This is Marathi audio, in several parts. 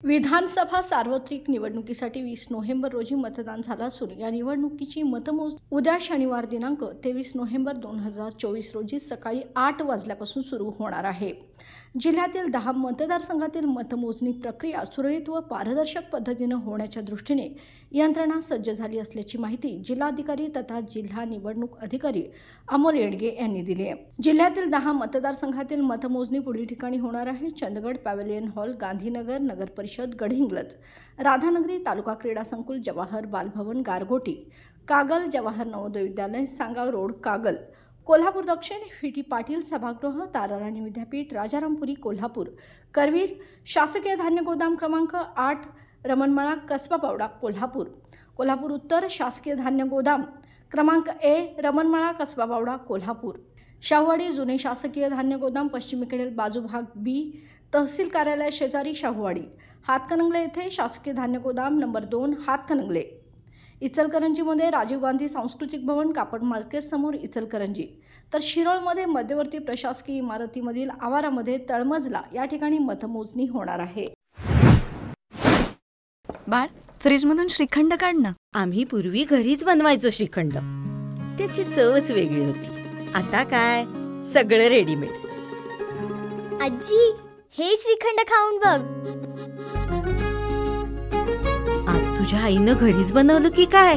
विधानसभा सार्वत्रिक निवडणुकीसाठी 20 नोव्हेंबर रोजी मतदान झालं असून या निवडणुकीची मतमोजणी उद्या शनिवार दिनांक 23 नोव्हेंबर 2024 रोजी सकाळी 8 वाजल्यापासून सुरू होणार आहे। जिल्ह्यातील 10 मतदारसंघातील मतमोजणी प्रक्रिया सुरळीत व पारदर्शक पद्धतीने होण्याच्या दृष्टीने यंत्रणा सज्ज झाली असल्याची माहिती जिल्हाधिकारी तथा जिल्हा निवडणूक अधिकारी अमोल येडगे यांनी दिली आहे। जिल्ह्यातील 10 मतदारसंघातील मतमोजणी पुढील ठिकाणी होणार आहे। चंदगड पॅव्हेलियन हॉल, गांधीनगर, नगर परिषद, गडहिंग्लज, राधानगरी, तालुका क्रीडा संकुल, जवाहर बालभवन, गारगोटी, कागल, जवाहर नवोदय विद्यालय, सांगाव रोड, कागल, कोल्हापूर दक्षिण, व्ही.टी. पाटील सभागृह, ताराराणी विद्यापीठ, राजारामपुरी, कोल्हापूर, करवीर, शासकीय धान्य गोदाम क्रमांक 8, रमणमळा, कसबा पावडा, कोल्हापूर, कोल्हापूर उत्तर, शासकीय धान्य गोदाम क्रमांक ए, रमणमळा, कसबा पावडा, कोल्हापूर, शाहूवाडी, जुने शासकीय धान्य गोदाम, पश्चिमेकडील बाजू भाग बी, तहसील कार्यालय शेजारी, शाहूवाडी, हातकणंगले येथे शासकीय धान्य गोदाम नंबर 2, हातकणंगले, इचलकरंजीमध्ये राजीव गांधी सांस्कृतिक भवन, कापड मार्केट समोर, इचलकरंजी, तर शिरोळमध्ये मध्यवर्ती प्रशासकीय इमारतीमधील आवारामध्ये तळमजला या ठिकाणी मतमोजणी होणार आहे। बाळ, फ्रीजमधून श्रीखंड काढ ना। आम्ही पूर्वी घरीच बनवायचो श्रीखंड, त्याची चवच वेगळी होती। आता काय सगळं रेडीमेड। आजी, हे श्रीखंड खाऊन बघ। आज तुझ्या आईनं घरीच बनवलं की काय?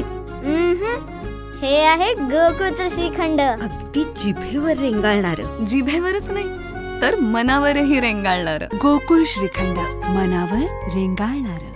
हे आहे गोकुळचं श्रीखंड, अगदी जिभेवर रेंगाळणार। जिभेवरच नाही तर मनावरही रेंगाळणार। गोकुळ श्रीखंड, मनावर रेंगाळणार।